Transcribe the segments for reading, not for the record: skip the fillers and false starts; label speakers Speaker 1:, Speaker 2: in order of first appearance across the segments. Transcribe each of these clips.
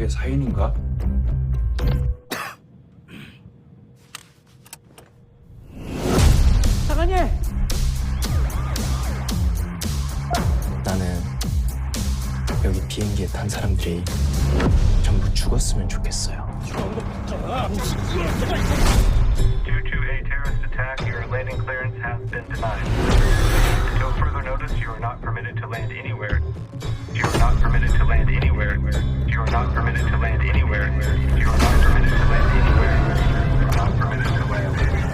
Speaker 1: 가족의 사인인가?
Speaker 2: 사관님!
Speaker 3: 나는 여기 비행기에 탄 사람들이 전부 죽었으면 좋겠어요.
Speaker 4: Due to a terrorist attack, your landing clearance has been denied. Until further notice, you are not permitted to land anywhere. You are not permitted to land anywhere. You are not permitted to land anywhere. You are not permitted to land anywhere. You are not permitted to land anywhere.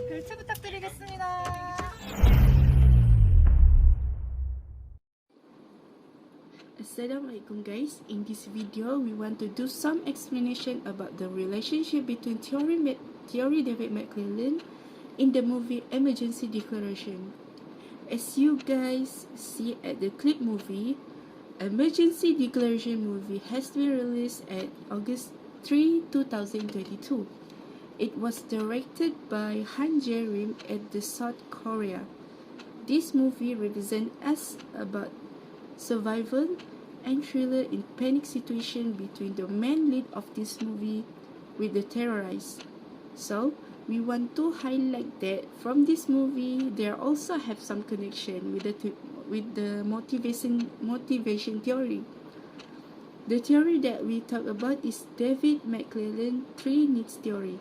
Speaker 5: 별채 부탁드리겠습니다.
Speaker 6: Assalamualaikum guys, in this video we want to do some explanation about the relationship between theory David McClellan in the movie Emergency Declaration. As you guys see at the clip movie, Emergency Declaration movie has been released at August 3, 2022. It was directed by Han Jae-rim at the South Korea. This movie represents us about survival and thriller in panic situation between the main lead of this movie with the terrorists. So we want to highlight that from this movie there also have some connection with the motivation theory. The theory that we talk about is David McClellan 3 needs theory.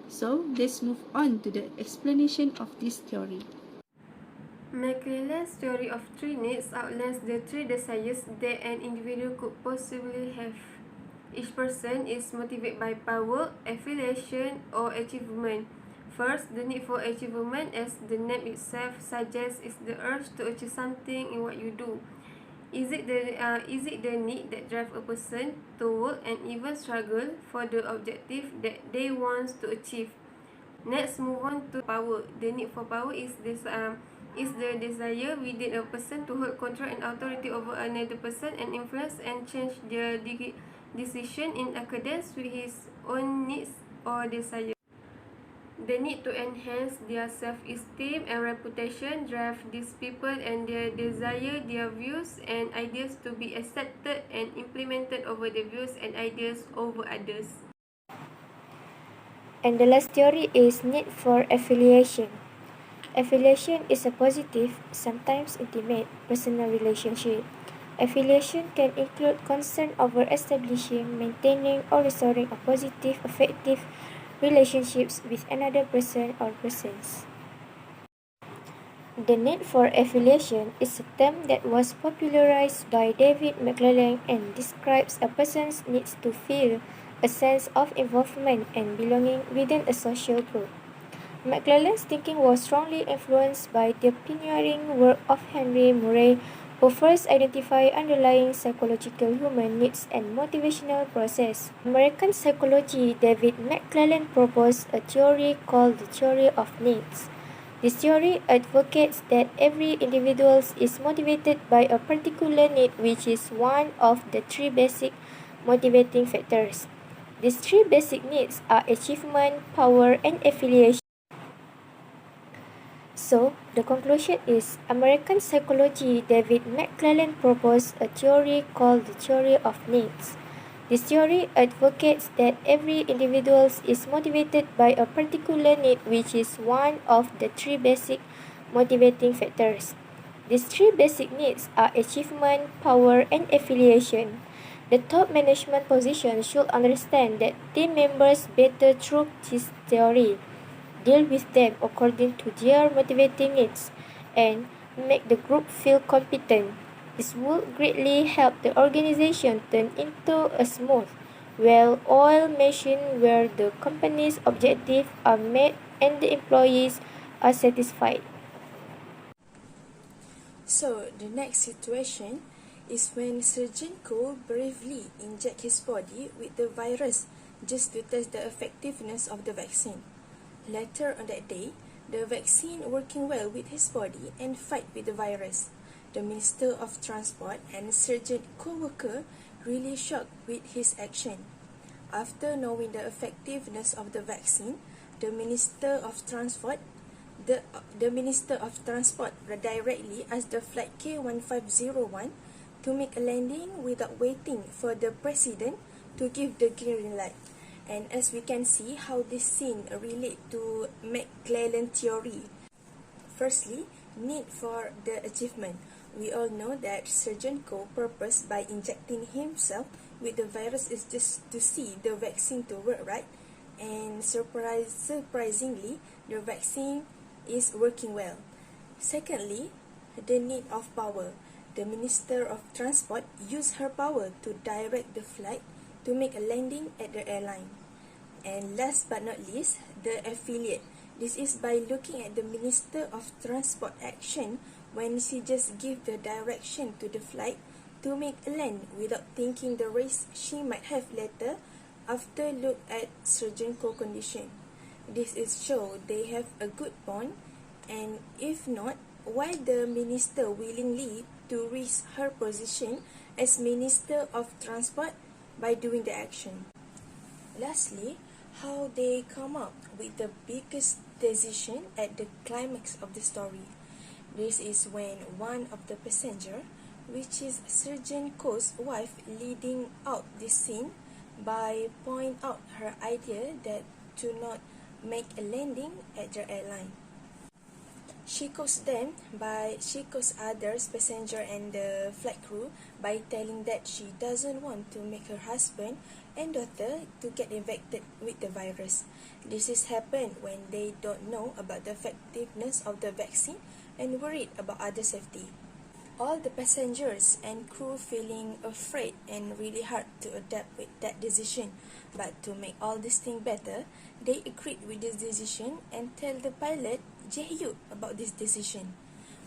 Speaker 6: So let's move on to the explanation of this theory.
Speaker 7: McClellan's theory of three needs outlines the three desires that an individual could possibly have. Each person is motivated by power, affiliation, or achievement. First, the need for achievement, as the name itself suggests, is the urge to achieve something in what you do. Is it the need that drives a person to work and even struggle for the objective that they want to achieve? Next, move on to power. The need for power is the desire within a person to hold control and authority over another person and influence and change their decision in accordance with his own needs or desire. The need to enhance their self-esteem and reputation drive these people, and they desire their views and ideas to be accepted and implemented over the views and ideas over others.
Speaker 8: And the last theory is need for affiliation. Affiliation is a positive, sometimes intimate, personal relationship. Affiliation can include concern over establishing, maintaining, or restoring a positive, affective relationships with another person or persons. The need for affiliation is a term that was popularized by David McClellan and describes a person's needs to feel a sense of involvement and belonging within a social group. McClellan's thinking was strongly influenced by the pioneering work of Henry Murray, who first identified underlying psychological human needs and motivational process. American psychology, David McClellan proposed a theory called the theory of needs. This theory advocates that every individual is motivated by a particular need, which is one of the three basic motivating factors. These three basic needs are achievement, power, and affiliation. So, the conclusion is American psychology, David McClellan proposed a theory called the theory of needs. This theory advocates that every individual is motivated by a particular need, which is one of the three basic motivating factors. These three basic needs are achievement, power, and affiliation. The top management position should understand that team members better through this theory, deal with them according to their motivating needs, and make the group feel competent. This would greatly help the organization turn into a smooth, well-oiled machine where the company's objectives are met and the employees are satisfied.
Speaker 9: So, the next situation
Speaker 6: is when Surgeon Ko bravely inject his body with the virus just to test the effectiveness of the vaccine. Later on that day, the vaccine working well with his body and fight with the virus. The Minister of Transport and Surgeon co-worker really shocked with his action. After knowing the effectiveness of the vaccine, the Minister of Transport directly asked the flight K1501 to make a landing without waiting for the President to give the green light. And as we can see how this scene relate to McClellan theory. Firstly, need for the achievement. We all know that Surgeon Ko purpose by injecting himself with the virus is just to see the vaccine to work, right? And surprisingly, the vaccine is working well. Secondly, the need of power. The Minister of Transport used her power to direct the flight to make a landing at the airline. And last but not least, the affiliate. This is by looking at the Minister of Transport action when she just gave the direction to the flight to make a land without thinking the risk she might have later after look at Surgeon Ko condition. This is show they have a good bond, and if not, why the minister willingly to risk her position as Minister of Transport by doing the action. Lastly, how they come up with the biggest decision at the climax of the story. This is when one of the passenger, which is Surgeon Ko's wife, leading out this scene by point out her idea that to not make a landing at the airline. She caused others passenger and the flight crew by telling that she doesn't want to make her husband and daughter to get infected with the virus. This is happened when they don't know about the effectiveness of the vaccine and worried about other safety. All the passengers and crew feeling afraid and really hard to adapt with that decision. But to make all this thing better, they agreed with this decision and tell the pilot Jae-hyuk about this decision.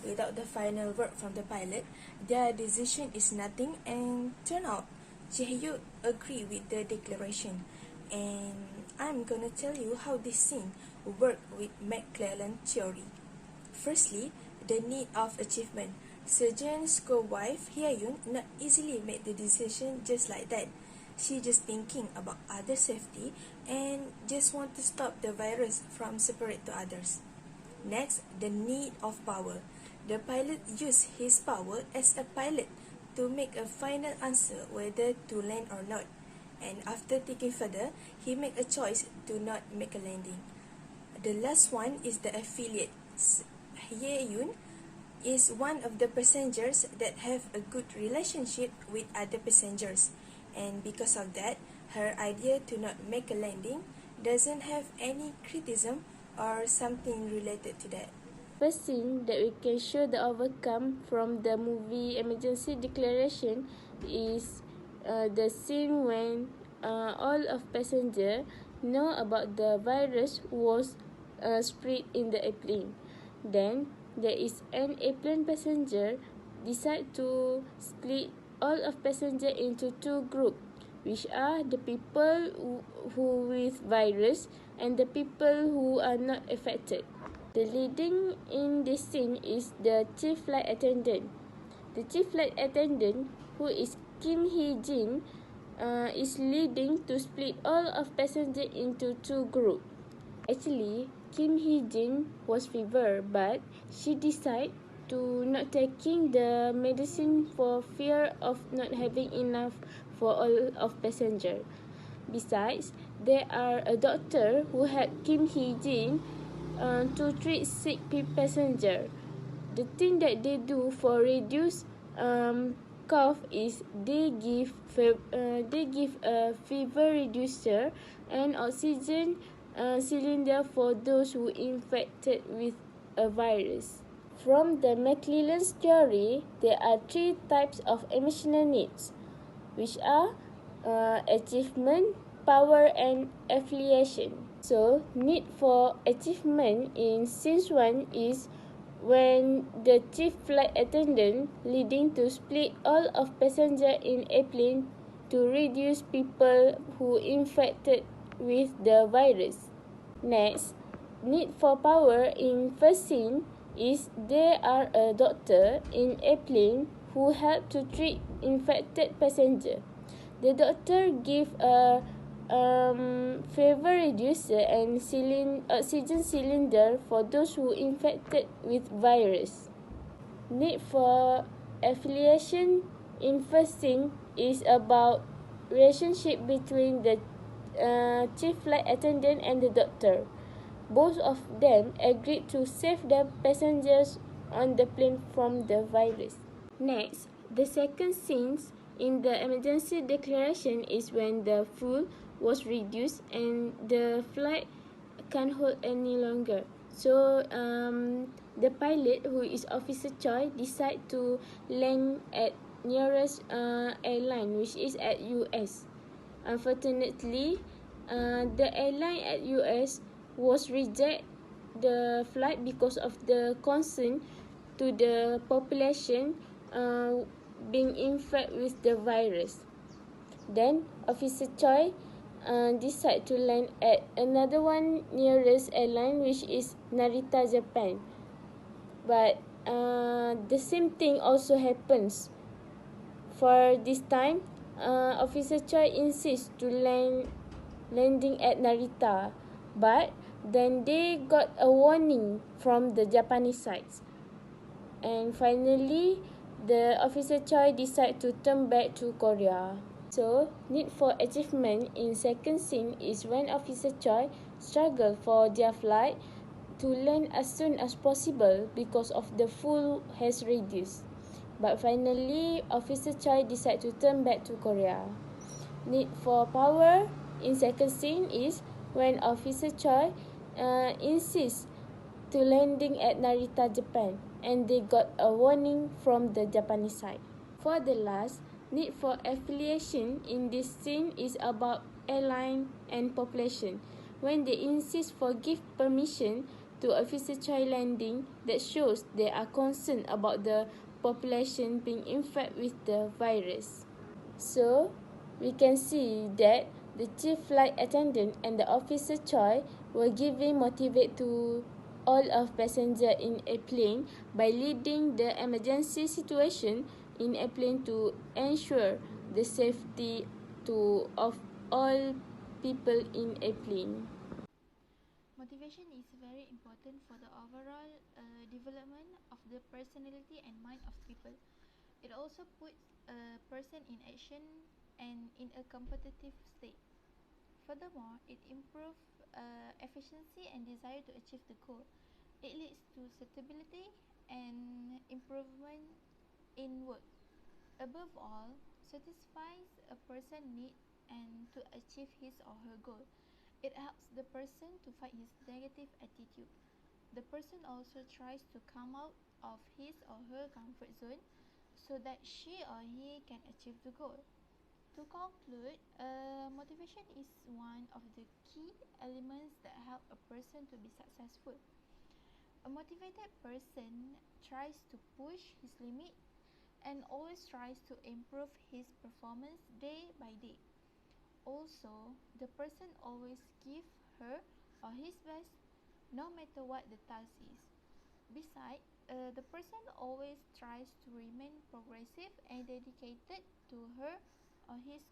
Speaker 6: Without the final word from the pilot, their decision is nothing, and turn out Jae-hyuk agree with the declaration. And I'm gonna tell you how this scene worked with McClellan theory. Firstly, the need of achievement. Surgeon Ko's wife Hye-yoon not easily made the decision just like that. She just thinking about other safety and just want to stop the virus from separate to others. Next, the need of power. The pilot used his power as a pilot to make a final answer whether to land or not. And after thinking further, he made a choice to not make a landing. The last one is the affiliate. Hye-yoon is one of the passengers that have a good relationship with other passengers, and because of that, her idea to not make a landing doesn't have any criticism or something related to that.
Speaker 1: First scene that we can show the outcome from the movie Emergency Declaration is the scene when all of passenger know about the virus was spread in the airplane. Then there is an airplane passenger decide to split all of passenger into two groups, which are the people who with virus and the people who are not affected. The leading in this scene is the chief flight attendant. The chief flight attendant, who is Kim Hee-jin, is leading to split all of passenger into two groups. Actually, Kim Hee-jin was fever, but she decided to not taking the medicine for fear of not having enough for all of passenger. Besides, there are a doctor who helped Kim Hee-jin to treat sick passenger. The thing that they do for reduce cough is they give a fever reducer and oxygen cylinder for those who infected with a virus. From the McClellan's theory, there are three types of emotional needs, which are achievement, power, and affiliation. So, need for achievement in scene 1 is when the chief flight attendant leading to split all of passenger in airplane to reduce people who infected with the virus. Next, need for power in first scene is there are a doctor in airplane who help to treat infected passenger. The doctor give a fever reducer and oxygen cylinder for those who infected with virus. Need for affiliation in first scene is about relationship between the chief flight attendant and the doctor. Both of them agreed to save the passengers on the plane from the virus. Next, the second scene in the emergency declaration is when the fuel was reduced and the flight can't hold any longer. So the pilot, who is Officer Choi, decide to land at nearest airline, which is at US. Unfortunately, the airline at US was reject the flight because of the concern to the population being infected with the virus. Then Officer Choi decide to land at another one nearest airline, which is Narita, Japan. But the same thing also happens. For this time, Officer Choi insists to landing at Narita, but then they got a warning from the Japanese sides. And finally, the Officer Choi decide to turn back to Korea. So, need for achievement in second scene is when Officer Choi struggle for their flight to land as soon as possible because of the fuel has reduced. But finally, Officer Choi decide to turn back to Korea. Need for power in second scene is when Officer Choi insists to landing at Narita, Japan, and they got a warning from the Japanese side. For the last, need for affiliation in this scene is about airline and population. When they insist for give permission to Officer Choi landing, that shows they are concerned about the population being infected with the virus. So, we can see that the chief flight attendant and the Officer Choi were giving motivate to all of passenger in airplane by leading the emergency situation in airplane to ensure the safety of all people in airplane.
Speaker 2: Motivation is very important for the overall development of the personality and mind of people. It also puts a person in action and in a competitive state. Furthermore, it improves efficiency and desire to achieve the goal. It leads to stability and improvement in work. Above all, satisfies a person's need and to achieve his or her goal. It helps the person to fight his negative attitude. The person also tries to come out of his or her comfort zone so that she or he can achieve the goal. To conclude, motivation is one of the key elements that help a person to be successful. A motivated person tries to push his limit and always tries to improve his performance day by day. Also, the person always gives her or his best no matter what the task is. Besides, the person always tries to remain progressive and dedicated to her or his